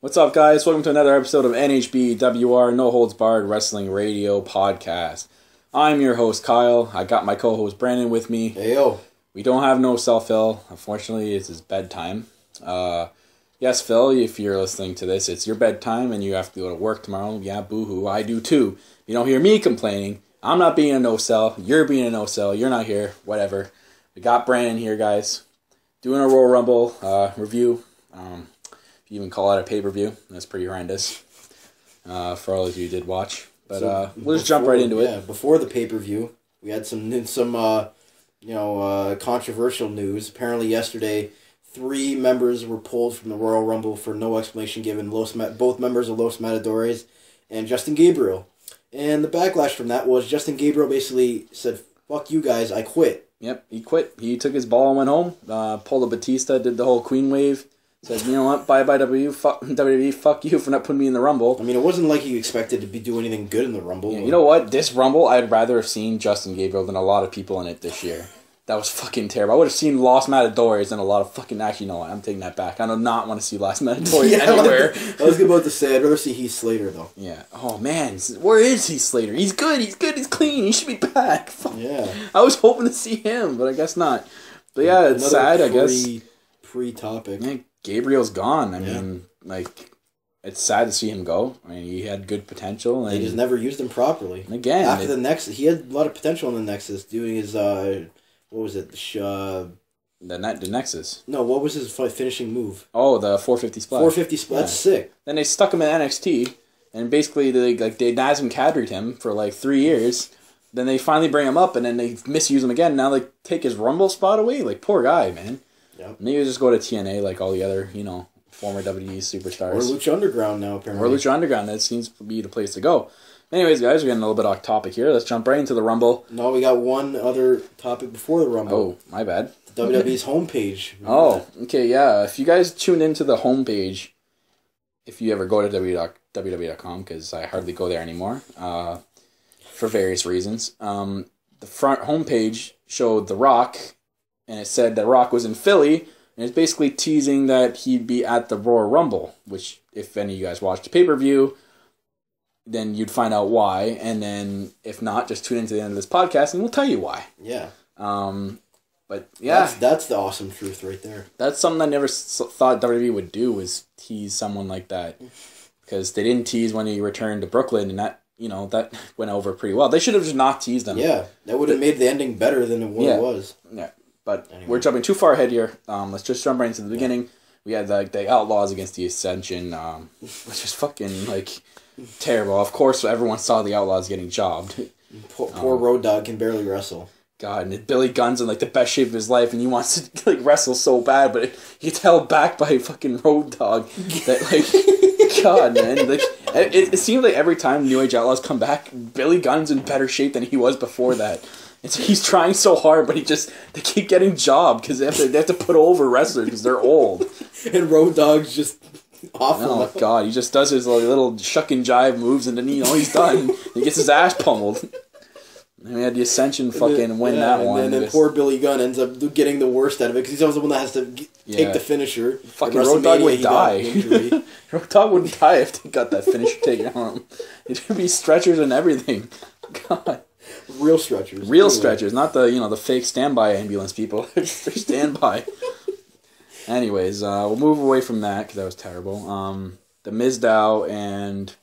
What's up, guys? Welcome to another episode of NHBWR, No Holds Barred Wrestling Radio Podcast. I'm your host, Kyle. I got my co-host, Brandon, with me. Hey, yo. We don't have no cell, Phil. Unfortunately, it's his bedtime. Yes, Phil, if you're listening to this, it's your bedtime and you have to go to work tomorrow. Yeah, boo-hoo. I do, too. You don't hear me complaining. I'm not being a no-cell. You're being a no-cell. You're not here. Whatever. We got Brandon here, guys. Doing a Royal Rumble review. You even call it a pay-per-view. That's pretty horrendous for all of you who did watch. But we'll just jump right into it. Yeah, before the pay-per-view, we had some controversial news. Apparently yesterday, 3 members were pulled from the Royal Rumble for no explanation given. Both members of Los Matadores and Justin Gabriel. And the backlash from that was Justin Gabriel basically said, "Fuck you guys, I quit." Yep, he quit. He took his ball and went home. Pulled a Batista, did the whole Queen wave. Said, you know what, bye-bye WWE, fuck you for not putting me in the Rumble. I mean, it wasn't like he expected to do anything good in the Rumble. Yeah, you know what, this Rumble, I'd rather have seen Justin Gabriel than a lot of people in it this year. That was fucking terrible. I would have seen Los Matadores than a lot of fucking... Actually, no, I'm taking that back. I do not want to see Los Matadores anywhere. I was about to say, I'd rather see Heath Slater, though. Yeah. Oh, man. Where is Heath Slater? He's good, he's clean, he should be back. Fuck. Yeah. I was hoping to see him, but I guess not. But yeah, it's sad, I guess. Pre-topic. Yeah, Gabriel's gone. I mean, it's sad to see him go. I mean, he had good potential. And they just never used him properly. Again. After the Nexus, he had a lot of potential in the Nexus, doing his, what was it? The Nexus. No, what was his finishing move? Oh, the 450 splash. 450 splash, that's sick. Then they stuck him in NXT, and basically they Nazem Kadri'd him for 3 years. Then they finally bring him up, and then they misuse him again. Now they take his Rumble spot away. Poor guy, man. Yep. Maybe just go to TNA like all the other, former WWE superstars. Or Lucha Underground now, apparently. Or Lucha Underground. That seems to be the place to go. Anyways, guys, we're getting a little bit off topic here. Let's jump right into the Rumble. No, we got one other topic before the Rumble. Oh, my bad. The WWE's homepage. Oh, okay, yeah. If you guys tuned into the homepage, if you ever go to www.com, because I hardly go there anymore, for various reasons, the front homepage showed The Rock, and it said that Rock was in Philly, and it's basically teasing that he'd be at the Royal Rumble, which, if any of you guys watched the pay-per-view, then you'd find out why, and then, if not, just tune into the end of this podcast, and we'll tell you why. Yeah. But, yeah. That's the awesome truth right there. That's something I never thought WWE would do, was tease someone like that. Because they didn't tease when he returned to Brooklyn, and that went over pretty well. They should have just not teased him. Yeah, that would have made the ending better than it was. Yeah. But anyway, we're jumping too far ahead here. Let's just jump right into the beginning. We had the Outlaws against the Ascension, which is fucking terrible. Of course, everyone saw the Outlaws getting jobbed. Poor Road Dogg can barely wrestle. God, and Billy Gunn's in the best shape of his life, and he wants to wrestle so bad, but he gets held back by fucking Road Dogg. That God, man, it seems like every time New Age Outlaws come back, Billy Gunn's in better shape than he was before that. He's trying so hard, but they keep getting jobbed because they have to put over wrestlers because they're old. And Road Dogg's just awful. Oh God, he just does his little shuck and jive moves, and then he's done. He gets his ass pummeled. And we had the Ascension win that one. And then poor Billy Gunn ends up getting the worst out of it because he's always the one that has to take the finisher. Fucking Road Dogg would die. Road Dogg wouldn't die if they got that finisher taken on him. It'd be stretchers and everything. God. Real stretchers. Real stretchers, not the fake standby ambulance people. They're standby. Anyways, we'll move away from that because that was terrible. The Mizdow and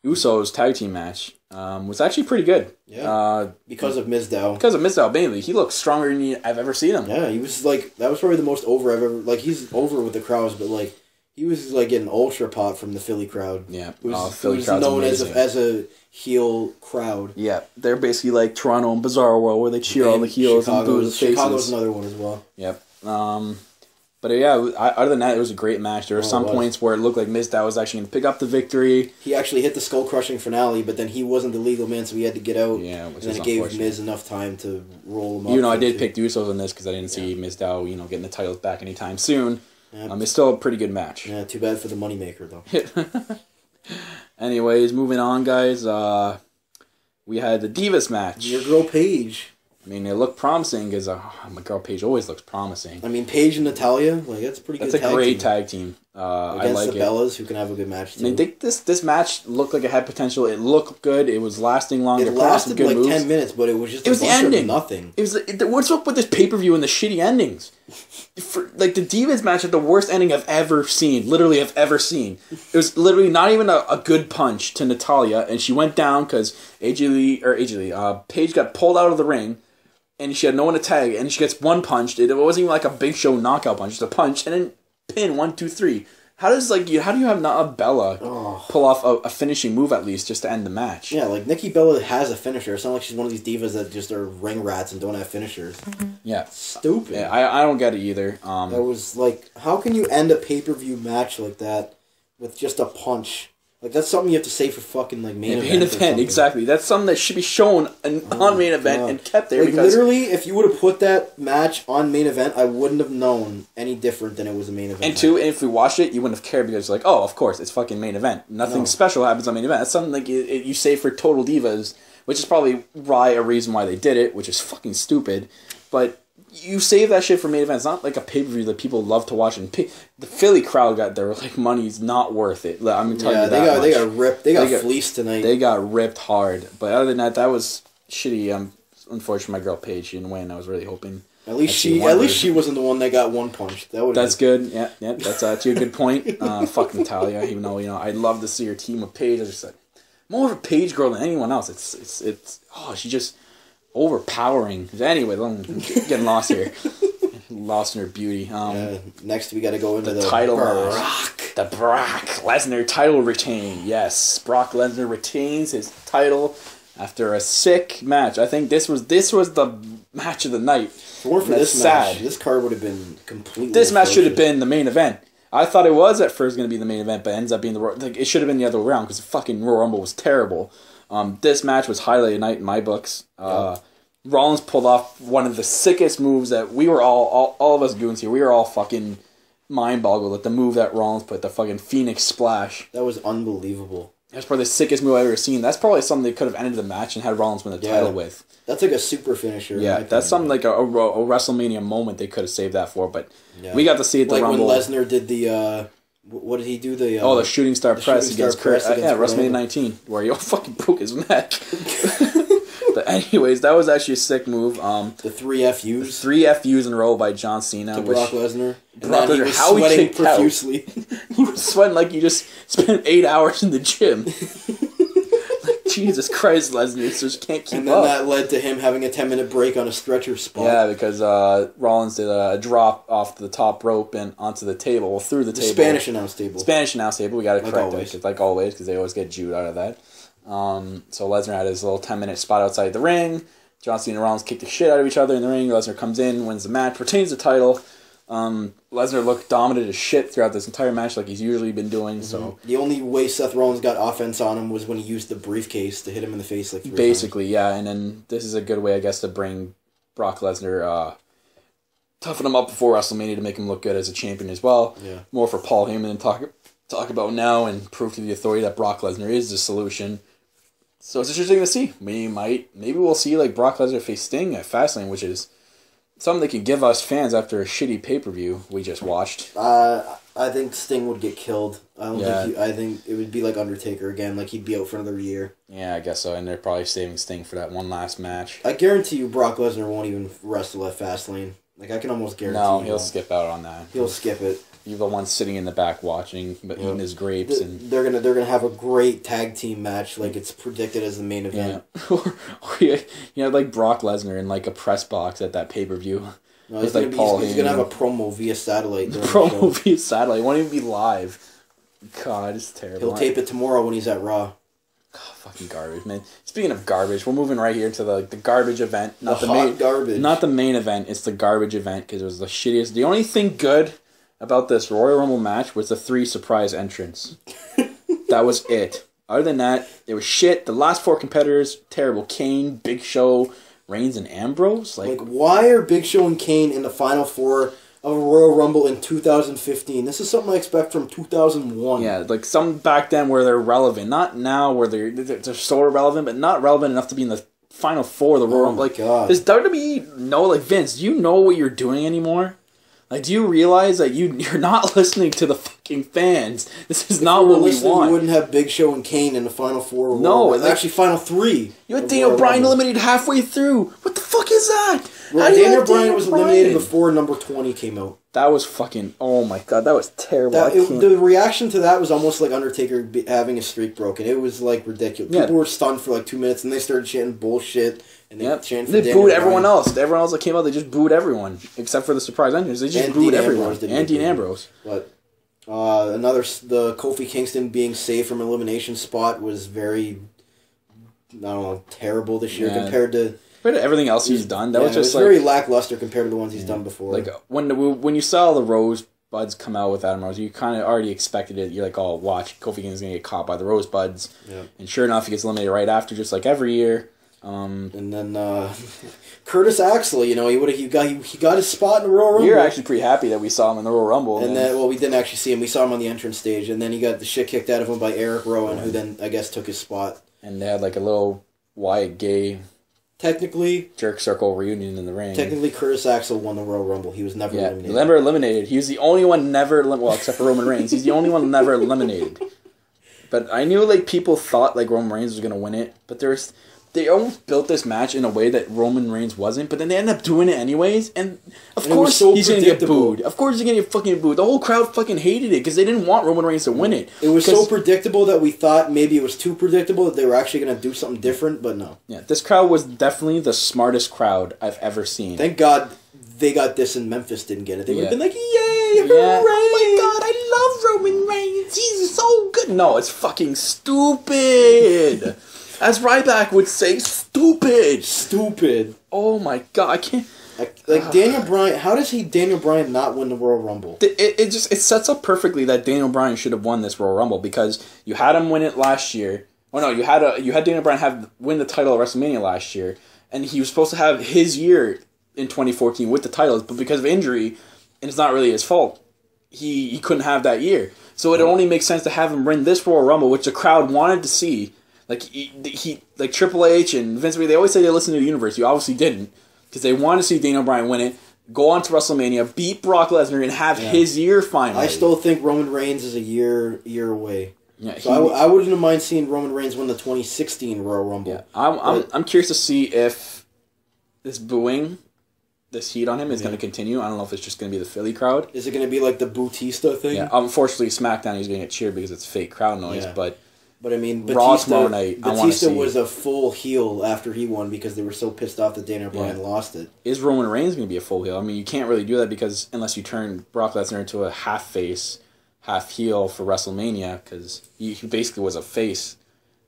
Usos tag team match was actually pretty good. Yeah. Because of Mizdow. Because of Mizdow, mainly. He looked stronger than I've ever seen him. Yeah, he was that was probably the most over I've ever. He's over with the crowds, but he was getting ultra pop from the Philly crowd. Yeah. Philly crowd's known as a heel crowd. Yeah, they're basically like Toronto and Bizarro World, where they cheer all the heels and boo the faces. Chicago's another one as well. Yep. But yeah, other than that, it was a great match. There were some points where it looked like Mizdow was actually going to pick up the victory. He actually hit the skull-crushing finale, but then he wasn't the legal man, so he had to get out. Yeah, which and then it gave Miz enough time to roll him up. I did pick the Usos in this because I didn't see Mizdow, getting the titles back anytime soon. Yep. It's still a pretty good match. Yeah, too bad for the moneymaker, though. Anyways, moving on, guys. We had the Divas match. Your girl Paige. I mean, it looked promising because my girl Paige always looks promising. I mean, Paige and Natalya, that's a pretty good tag team. That's a great tag team. I like the it. Bellas, who can have a good match too. I think this match looked like it had potential. It looked good. It was lasting long. It lasted like 10 minutes, but it was just the ending. Nothing. It was what's up with this pay-per-view and the shitty endings? For, like the Divas match had the worst ending I've ever seen. Literally, I've ever seen. It was literally not even a good punch to Natalya, and she went down because Paige got pulled out of the ring, and she had no one to tag, and she gets one punched. It wasn't even like a Big Show knockout punch, just a punch, and then pin 1, 2, 3. How do you have not a Bella pull off a finishing move at least just to end the match? Yeah, like Nikki Bella has a finisher. It's not like she's one of these divas that just are ring rats and don't have finishers. Yeah, stupid. Yeah, I don't get it either. That was like, how can you end a pay-per-view match like that with just a punch? Like, that's something you have to say for fucking like main event. Exactly. That's something that should be shown on main event and kept there. Like, because literally, if you would have put that match on main event, I wouldn't have known any different than it was a main event. And two, if we watched it, you wouldn't have cared because like, oh, of course, it's fucking main event. Nothing special happens on main event. That's something like you say for Total Divas, which is probably a reason why they did it, which is fucking stupid. But you save that shit for main event. It's not like a pay-per-view that people love to watch. And the Philly crowd got there. Like, money's not worth it. I'm going to tell you that they got ripped. They got fleeced tonight. They got ripped hard. But other than that was shitty. Unfortunately, my girl Paige didn't win. I was really hoping. At least she wasn't the one that got one punch. That's good. Yeah. That's actually a good point. Fuck Natalya. Even though I'd love to see her team with Paige. I just said more of a Paige girl than anyone else. She just overpowering. Anyway, I'm getting lost here. Lost in her beauty. Next, we got to go into the title match. The Brock Lesnar title retain. Yes, Brock Lesnar retains his title after a sick match. I think this was the match of the night. For this match, this card would have been completely. This match should have been the main event. I thought it was at first going to be the main event, but it ends up being it should have been the other way around because the fucking Royal Rumble was terrible. This match was highlight of the night in my books. Rollins pulled off one of the sickest moves that we were all of us goons here. We were all fucking mind-boggled at the move that Rollins put, the fucking Phoenix Splash. That was unbelievable. That's probably the sickest move I've ever seen. That's probably something they could have ended the match and had Rollins win the title with. That's like a super finisher. Yeah, that's something like a WrestleMania moment they could have saved that for, but we got to see it the Rumble. When Lesnar did the... what did he do? The Shooting Star Press against Kurt. WrestleMania 19, where he fucking broke his neck. But anyways, that was actually a sick move. The 3 FUs. 3 FUs in a row by John Cena. To Brock Lesnar. Brock Lesnar, how he sweating profusely. He was sweating like he just spent 8 hours in the gym. Like, Jesus Christ, Lesnar just can't keep up. And then that led to him having a 10-minute break on a stretcher spot. Yeah, because Rollins did a drop off the top rope and onto the table, through the table. Spanish announce table. We got to correct it, like always, because they always get Jude out of that. So Lesnar had his little 10-minute spot outside the ring. John Cena and Rollins kicked the shit out of each other in the ring. Lesnar comes in, wins the match, retains the title. Lesnar looked dominant as shit throughout this entire match, like he's usually been doing. So the only way Seth Rollins got offense on him was when he used the briefcase to hit him in the face like 3 times. Basically, yeah. And then this is a good way, I guess, to bring Brock Lesnar, toughen him up before WrestleMania to make him look good as a champion as well. Yeah. More for Paul Heyman to talk about now and prove to the authority that Brock Lesnar is the solution. So it's interesting to see. Maybe we'll see like Brock Lesnar face Sting at Fastlane, which is something they can give us fans after a shitty pay-per-view we just watched. I think Sting would get killed. I think it would be like Undertaker again, like he'd be out for another year. Yeah, I guess so, and they're probably saving Sting for that one last match. I guarantee you Brock Lesnar won't even wrestle at Fastlane. Like, I can almost guarantee No, he'll skip out on that. He'll skip it. You're the one sitting in the back watching, but eating his grapes. They're gonna have a great tag team match, like it's predicted as the main event. Yeah. or like Brock Lesnar in like a press box at that pay-per-view. No, he's gonna have a promo via satellite. Via satellite. It won't even be live. God, it's terrible. He'll tape it tomorrow when he's at Raw. God, fucking garbage, man. Speaking of garbage, we're moving right here to the garbage event. Not the main garbage. Not the main event. It's the garbage event because it was the shittiest. The only thing good about this Royal Rumble match was the 3 surprise entrants. That was it. Other than that, it was shit. The last 4 competitors, terrible. Kane, Big Show, Reigns, and Ambrose. Like, why are Big Show and Kane in the final 4 of a Royal Rumble in 2015? This is something I expect from 2001. Yeah, like some back then where they're relevant. Not now where they're sort of relevant, but not relevant enough to be in the final 4 of the Royal Rumble. Like, God. Does WWE know, like, Vince, do you know what you're doing anymore? Like, do you realize that you're not listening to the fucking fans? This is not what we want. You wouldn't have Big Show and Kane in the Final Four. No, actually, Final Three. You had Daniel Bryan eliminated halfway through. What the fuck is that? Well, Daniel Bryan was eliminated before number 20 came out. That was fucking... Oh my god, that was terrible. The reaction to that was almost like Undertaker having a streak broken. It was like ridiculous. Yeah. People were stunned for like 2 minutes, and they started chanting bullshit. And they booed everyone else. Everyone else that came out, they just booed everyone. Except for the surprise entrance. They just booed everyone. And Dean Ambrose. But the Kofi Kingston being saved from elimination spot was very, I don't know, terrible this year compared to everything else he's done. That was just like, very lackluster compared to the ones he's done before. Like when you saw the Rosebuds come out with Adam Rose, you kind of already expected it. You're like, oh, watch, Kofi Kingston's gonna get caught by the Rosebuds. Yeah. And sure enough, he gets eliminated right after, just like every year. And then Curtis Axel, he got his spot in the Royal Rumble. We were actually pretty happy that we saw him in the Royal Rumble. And then, we didn't actually see him. We saw him on the entrance stage, and then he got the shit kicked out of him by Eric Rowan, who then I guess took his spot. And they had like a little Wyatt Gay, technically jerk circle reunion in the ring. Technically, Curtis Axel won the Royal Rumble. He was never eliminated. Never eliminated. He was the only one except for Roman Reigns. He's the only one never eliminated. But I knew like people thought like Roman Reigns was gonna win it, but they almost built this match in a way that Roman Reigns wasn't, but then they ended up doing it anyways, and of course he's going to get booed. Of course he's going to get fucking booed. The whole crowd fucking hated it because they didn't want Roman Reigns to win it. It was so predictable that we thought maybe it was too predictable that they were actually going to do something different, but no. Yeah, this crowd was definitely the smartest crowd I've ever seen. Thank God they got this and Memphis didn't get it. They would have been like, yay, hooray! Oh my God, I love Roman Reigns. He's so good. No, it's fucking stupid. As Ryback would say, stupid. Stupid. Oh my god, I can't... Like, Daniel Bryan, how does Daniel Bryan not win the Royal Rumble? It sets up perfectly that Daniel Bryan should have won this Royal Rumble because you had him win it last year. Oh no, you had Daniel Bryan win the title at WrestleMania last year, and he was supposed to have his year in 2014 with the titles, but because of injury, and it's not really his fault, he couldn't have that year. So it only makes sense to have him win this Royal Rumble, which the crowd wanted to see. Like he like Triple H and Vince McMahon, they always say they listen to the universe. You obviously didn't, because they want to see Daniel Bryan win it, go on to WrestleMania, beat Brock Lesnar, and have his year finally. I still think Roman Reigns is a year away. Yeah, so I wouldn't have mind seeing Roman Reigns win the 2016 Royal Rumble. Yeah, I'm curious to see if this booing, this heat on him is going to continue. I don't know if it's just going to be the Philly crowd. Is it going to be like the Bautista thing? Yeah, unfortunately, SmackDown he's going to get cheered because it's fake crowd noise, but I mean, Raw tomorrow night, Batista was a full heel after he won because they were so pissed off that Daniel Bryan lost it. Is Roman Reigns going to be a full heel? I mean, you can't really do that because unless you turn Brock Lesnar into a half face, half heel for WrestleMania, because he basically was a face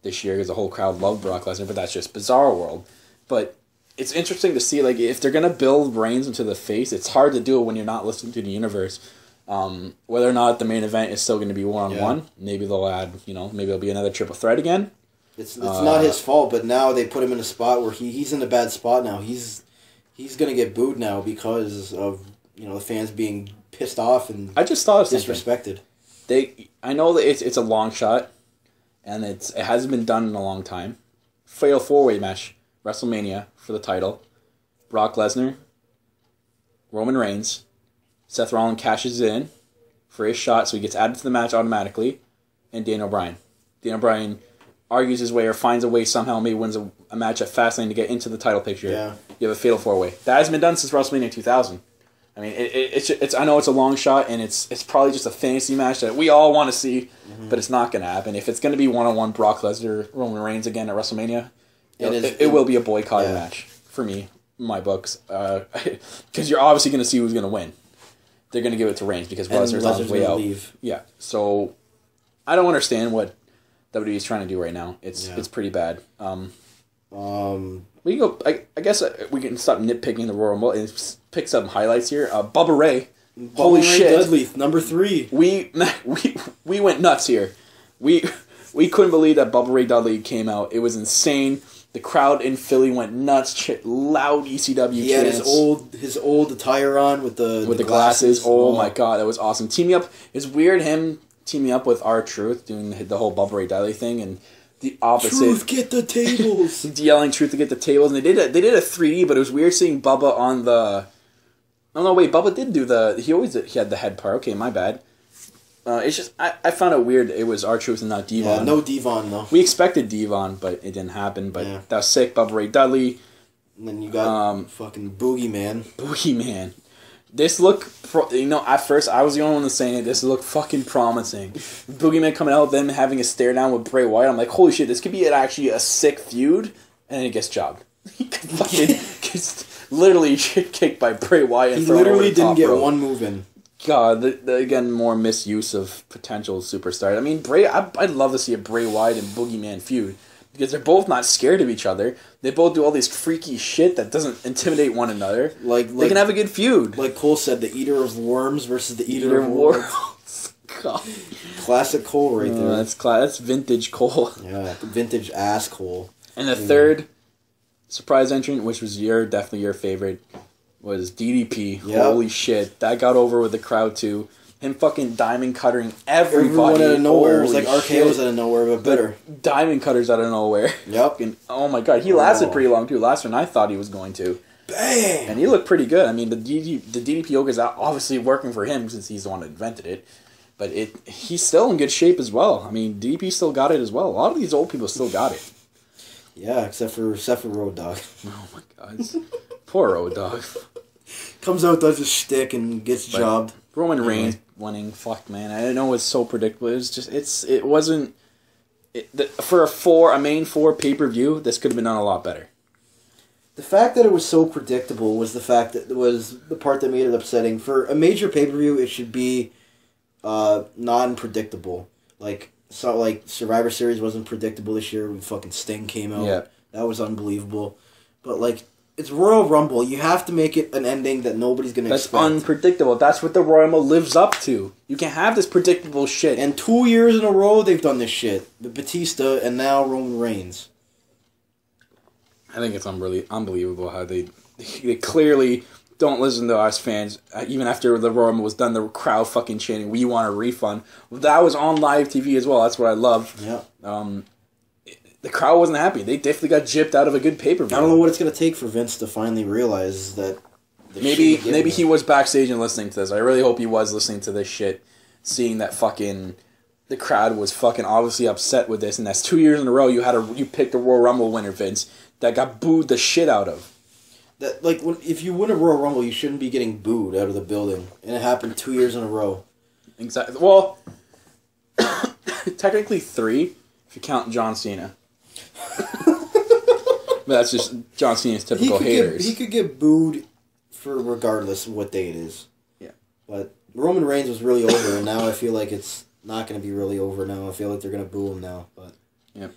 this year because the whole crowd loved Brock Lesnar, but that's just Bizarre World. But it's interesting to see, like, if they're going to build Reigns into the face, it's hard to do it when you're not listening to the universe. Whether or not the main event is still going to be one-on-one, maybe they'll add, maybe there'll be another triple threat again. It's not his fault, but now they put him in a spot where he's in a bad spot now. He's going to get booed now because of, the fans being pissed off and I just thought of disrespected. I know that it's a long shot, and it hasn't been done in a long time. Fatal 4-way match, WrestleMania for the title. Brock Lesnar, Roman Reigns, Seth Rollins cashes in for his shot, so he gets added to the match automatically, and Daniel Bryan. Daniel Bryan argues his way or finds a way somehow, maybe wins a match at Fastlane to get into the title picture. Yeah. You have a fatal 4-way. That hasn't been done since WrestleMania 2000. I mean, it's I know it's a long shot, and it's probably just a fantasy match that we all want to see, but it's not going to happen. If it's going to be one-on-one Brock Lesnar, Roman Reigns again at WrestleMania, it will be a boycotted match for me, in my books, because you're obviously going to see who's going to win. They're going to give it to Reigns because Lesnar's on his way out. Leave. Yeah, so I don't understand what WWE is trying to do right now. It's pretty bad. We can go. I guess we can stop nitpicking the Royal Rumble and pick some highlights here. Bubba Ray, holy shit! Dudley, number 3. We went nuts here. We couldn't believe that Bubba Ray Dudley came out. It was insane. The crowd in Philly went nuts. Loud ECW chants. He had his old attire on with the glasses. Oh my god, that was awesome. Teaming up, it's weird him teaming up with R-Truth doing the whole Bubba Ray Dudley thing and the opposite. Truth, get the tables. Yelling Truth to get the tables, and they did a 3D, but it was weird seeing Bubba on Oh no, wait, Bubba did do he had the head part. Okay, my bad. It's just I found it weird. It was R-Truth and not Devon. Yeah, no Devon though. We expected Devon, but it didn't happen. But that was sick. Bubba Ray Dudley. And then you got fucking Boogeyman. Boogeyman. This looked, at first I was the only one saying it. This looked fucking promising. Boogeyman coming out, then having a stare down with Bray Wyatt. I'm like, holy shit, this could be actually a sick feud. And then he gets jobbed. He gets literally shit kicked by Bray Wyatt. He literally didn't get one move in. God, again, more misuse of potential superstars. I mean, I'd love to see a Bray Wyatt and Boogeyman feud. Because they're both not scared of each other. They both do all this freaky shit that doesn't intimidate one another. They can have a good feud. Like Cole said, the Eater of Worms versus the Eater of Worlds. God. Classic Cole right there. That's vintage Cole. Yeah, vintage ass Cole. And the third surprise entrant, which was definitely your favorite, was DDP. Yep. Holy shit. That got over with the crowd too. Him fucking diamond cuttering everybody. Everyone out of nowhere. It was like RKO's out of nowhere, but better. Diamond cutters out of nowhere. Yep. And, oh my god, he lasted pretty long too. Last one I thought he was going to. Bang! And he looked pretty good. I mean, the DDP yoga is obviously working for him since he's the one that invented it. But he's still in good shape as well. I mean, DDP still got it as well. A lot of these old people still got it. Yeah, except for Road Dogg. Oh my god. Poor Road Dogg. Comes out, does his shtick, and gets jobbed. Roman Reigns winning, fuck man. I know it's so predictable. It was just it wasn't for a main 4 pay-per-view. This could have been done a lot better. The fact that it was so predictable was the fact that was the part that made it upsetting. For a major pay-per-view, it should be non-predictable. Like Survivor Series wasn't predictable this year when fucking Sting came out. Yeah. That was unbelievable. But it's Royal Rumble. You have to make it an ending that nobody's going to expect. That's unpredictable. That's what the Royal Rumble lives up to. You can't have this predictable shit. And 2 years in a row, they've done this shit. The Batista and now Roman Reigns. I think it's unbelievable how they clearly don't listen to us fans. Even after the Royal Rumble was done, the crowd fucking chanting, "We want a refund." That was on live TV as well. That's what I love. Yeah. The crowd wasn't happy. They definitely got gypped out of a good pay-per-view. I don't know what it's going to take for Vince to finally realize that... Maybe he was backstage and listening to this. I really hope he was listening to this shit, seeing that fucking... The crowd was fucking obviously upset with this, and that's 2 years in a row you picked a Royal Rumble winner, Vince, that got booed the shit out of. That if you win a Royal Rumble, you shouldn't be getting booed out of the building. And it happened 2 years in a row. Exactly. Well, technically 3, if you count John Cena. But that's just John Cena's typical haters. He could get booed for regardless of what day it is. Yeah. But Roman Reigns was really over, and now I feel like it's not going to be really over now. I feel like they're going to boo him now. But yeah.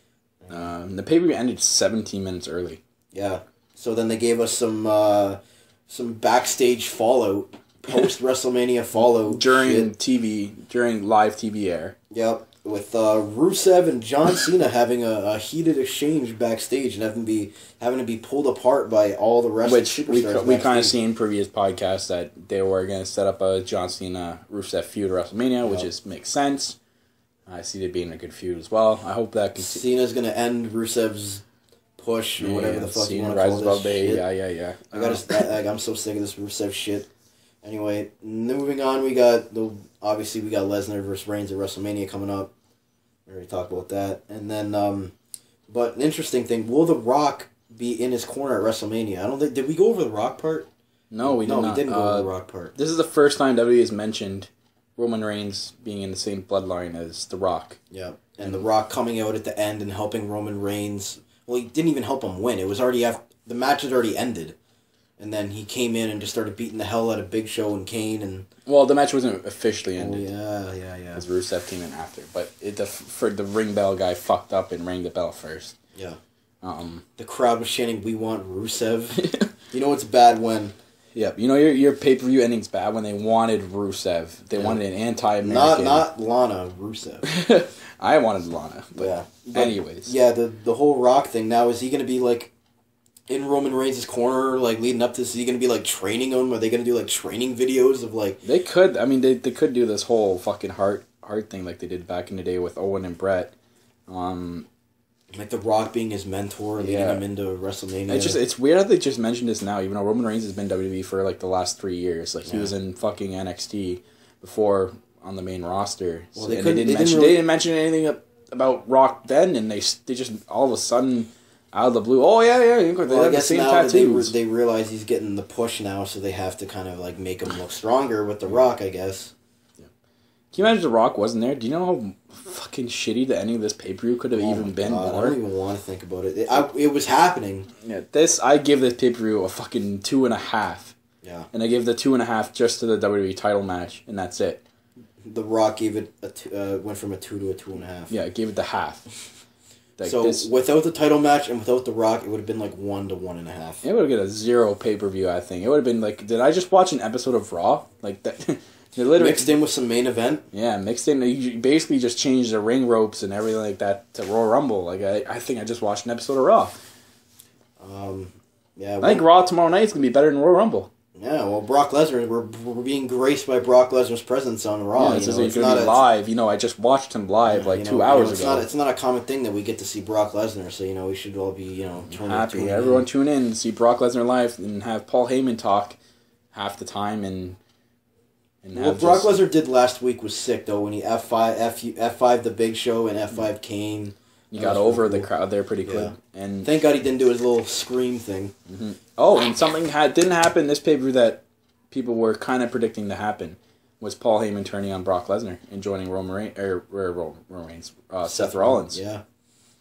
The pay-per-view ended 17 minutes early. Yeah. So then they gave us some backstage fallout, post-WrestleMania fallout. During live TV air. Yep. With Rusev and John Cena having a heated exchange backstage and having to be pulled apart by all the rest of the superstars. We kind of seen in previous podcasts that they were going to set up a John Cena Rusev feud at WrestleMania, which makes sense. I see it being a good feud as well. I hope that continues. Cena's going to end Rusev's push or whatever the fuck you want to call this shit. Yeah. I'm so sick of this Rusev shit. Anyway, moving on, we got Lesnar versus Reigns at WrestleMania coming up. We already talked about that. And then, but an interesting thing, will The Rock be in his corner at WrestleMania? I don't think, did we go over The Rock part? No, we didn't go over The Rock part. This is the first time WWE has mentioned Roman Reigns being in the same bloodline as The Rock. Yeah, and The Rock coming out at the end and helping Roman Reigns. Well, he didn't even help him win. It was already the match had already ended. And then he came in and just started beating the hell out of Big Show and Kane and... Well, the match wasn't officially ended. Oh, yeah. As Rusev came in after. But the ring bell guy fucked up and rang the bell first. Yeah. The crowd was chanting, "We want Rusev." You know it's bad when... Yep. You know your pay-per-view ending's bad when they wanted Rusev. They wanted an anti-American... Not Lana, Rusev. I wanted Lana. But yeah. Anyways. Yeah, the whole Rock thing now, is he going to be like... in Roman Reigns' corner, leading up to this? Is he going to be, training him? Are they going to do, training videos of, They could. I mean, they could do this whole fucking heart thing like they did back in the day with Owen and Brett. Like The Rock being his mentor, leading him into WrestleMania. It's weird how they just mentioned this now, even though Roman Reigns has been WWE for like the last 3 years. Like he was in fucking NXT before on the main roster. Well, they didn't mention anything about Rock then, and they just all of a sudden out of the blue. Oh yeah, they have the same tattoos. They realize he's getting the push now, so they have to kind of like make him look stronger with The Rock, I guess. Can you imagine The Rock wasn't there? Do you know how fucking shitty the ending of this pay-per-view could have even been? I don't even want to think about it. It was happening. Yeah, I give this pay-per-view a fucking 2.5. Yeah. And I give the 2.5 just to the WWE title match, and that's it. The Rock gave it went from a 2 to a 2.5. Yeah, it gave it the half. Without the title match and without The Rock, it would have been like 1 to 1.5. It would have got a 0 pay-per-view, I think. It would have been like, did I just watch an episode of Raw? Like that... Mixed in with some main event. Yeah, mixed in. You basically just changed the ring ropes and everything like that to Royal Rumble. Like I think I just watched an episode of Raw. I think Raw tomorrow night is gonna be better than Royal Rumble. Yeah, well, Brock Lesnar, we're being graced by Brock Lesnar's presence on Raw. Yeah, it's gonna be live. I just watched him live 2 hours ago. It's not a common thing that we get to see Brock Lesnar, so we should all be happy. Everyone tune in and see Brock Lesnar live and have Paul Heyman talk half the time and. What Brock Lesnar did last week was sick, though, when he F5 the Big Show and F5 Kane. He got over the crowd there pretty quick. And thank God he didn't do his little scream thing. Mm-hmm. Oh, and something didn't happen this pay-per-view that people were kind of predicting to happen was Paul Heyman turning on Brock Lesnar and joining Seth Rollins. Yeah.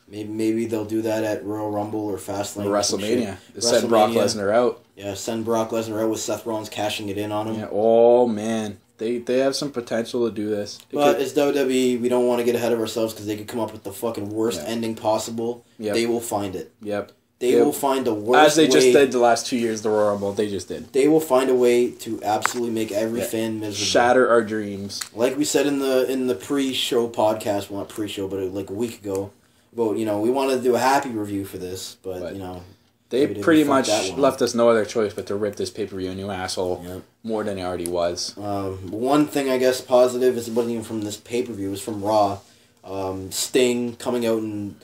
Maybe they'll do that at Royal Rumble or Fastlane. Or WrestleMania. Send Brock Lesnar out. Yeah, send Brock Lesnar out with Seth Rollins cashing it in on him. Yeah. Oh, man. They have some potential to do this. But as WWE, we don't want to get ahead of ourselves because they could come up with the fucking worst ending possible. Yep. They will find it. Yep. They will find the worst way. As they just did the last 2 years, the Royal Rumble, they just did. They will find a way to absolutely make every fan miserable. Shatter our dreams. Like we said in the pre-show podcast, well, not pre-show, but like a week ago, about, we wanted to do a happy review for this, but they pretty much left us no other choice but to rip this pay-per-view a new asshole more than he already was. One thing, I guess, positive, it wasn't even from this pay-per-view, it was from Raw. Sting coming out and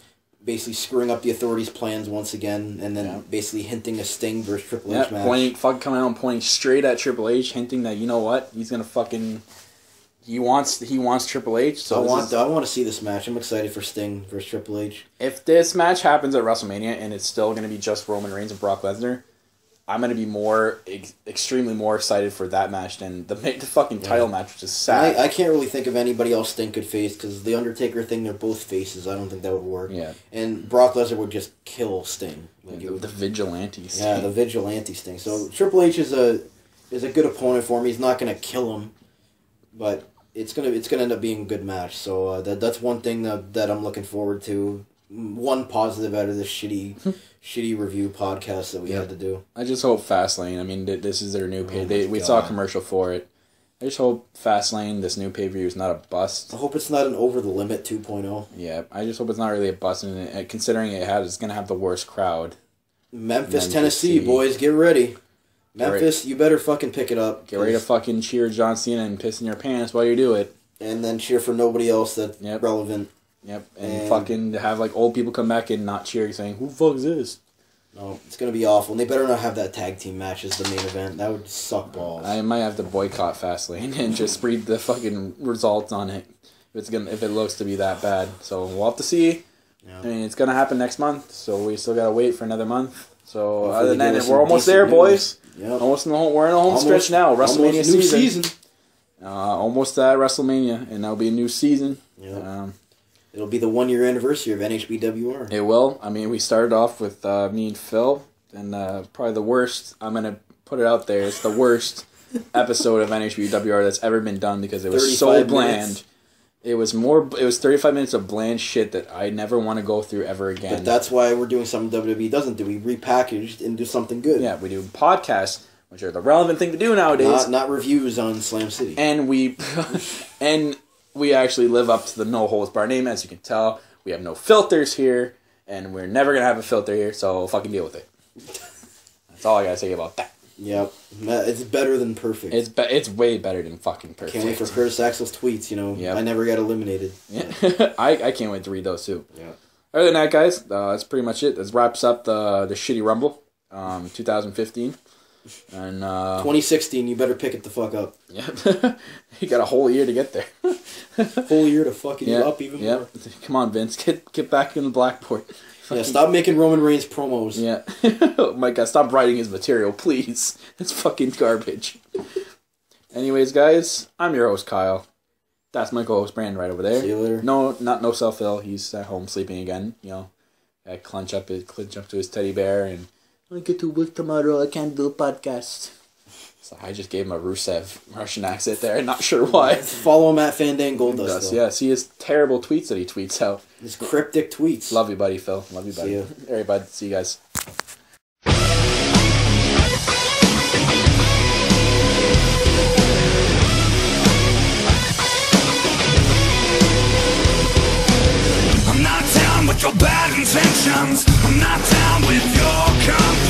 basically screwing up the Authorities' plans once again, and then basically hinting a Sting versus Triple H match. Coming out and pointing straight at Triple H, hinting that, you know what, he's going to fucking... He wants Triple H. So I want to see this match. I'm excited for Sting versus Triple H. If this match happens at WrestleMania and it's still going to be just Roman Reigns and Brock Lesnar, I'm going to be extremely more excited for that match than the fucking title match, which is sad. I can't really think of anybody else Sting could face because the Undertaker thing, they're both faces. I don't think that would work. Yeah. And Brock Lesnar would just kill Sting. The vigilante Sting. Yeah, the vigilante Sting. So Triple H is a good opponent for him. He's not going to kill him, but it's gonna end up being a good match. So that's one thing that I'm looking forward to. One positive out of this shitty review podcast that we had to do. I just hope Fastlane. I mean, this is their new pay. We saw a commercial for it. I just hope Fastlane, this new pay-per-view, is not a bust. I hope it's not an Over the Limit 2.0. Yeah, I just hope it's not really a bust. And considering it's going to have the worst crowd. Memphis, Tennessee, boys, get ready. Memphis, you better fucking pick it up. Get ready to fucking cheer John Cena and piss in your pants while you do it. And then cheer for nobody else that's relevant. Yep, and fucking have old people come back and not cheer, saying, "Who the fuck is this?" No, it's gonna be awful. And they better not have that tag team match as the main event. That would suck balls. I might have to boycott Fastlane and just read the fucking results on it if it looks to be that bad. So we'll have to see. Yeah. I mean, it's gonna happen next month, so we still gotta wait for another month. So other than that, we're almost there, boys. Yep. We're in the home stretch now. WrestleMania season. Almost at WrestleMania, and that'll be a new season. Yep. It'll be the 1-year anniversary of NHBWR. It will. I mean, we started off with me and Phil, and probably the worst. I'm gonna put it out there. It's the worst episode of NHBWR that's ever been done because it was so bland. It was 35 minutes of bland shit that I never want to go through ever again. But that's why we're doing something WWE doesn't do. We repackaged and do something good. Yeah, we do podcasts, which are the relevant thing to do nowadays. Not reviews on Slam City. And we actually live up to the No Holds Bar name, as you can tell. We have no filters here, and we're never going to have a filter here, so fucking deal with it. That's all I got to say about that. Yep. It's better than perfect. It's way better than fucking perfect. Can't wait for Curtis Axel's tweets, Yep. I never got eliminated. Yeah. I can't wait to read those too. Yeah. Other than that, guys, that's pretty much it. This wraps up the shitty Rumble, 2015. And 2016, you better pick it the fuck up. Yeah, you got a whole year to get there. Whole year to fucking you up even more. Come on, Vince, get back in the blackboard. Yeah, stop making Roman Reigns promos. Yeah. Oh my God, stop writing his material, please. It's fucking garbage. Anyways, guys, I'm your host, Kyle. That's my co-host, Brandon, right over there. See you later. No self-ill. He's at home sleeping again. You know, I clench up to his teddy bear, and I get to work tomorrow. I can't do a podcast. So I just gave him a Rusev Russian accent there. Not sure why. Follow him at Fandangoldust. Yeah, see his terrible tweets that he tweets out. His cryptic tweets. Love you, buddy, Phil. Love you, buddy. See you. All right, bud. See you guys. I'm not down with your bad intentions. I'm not down with your company.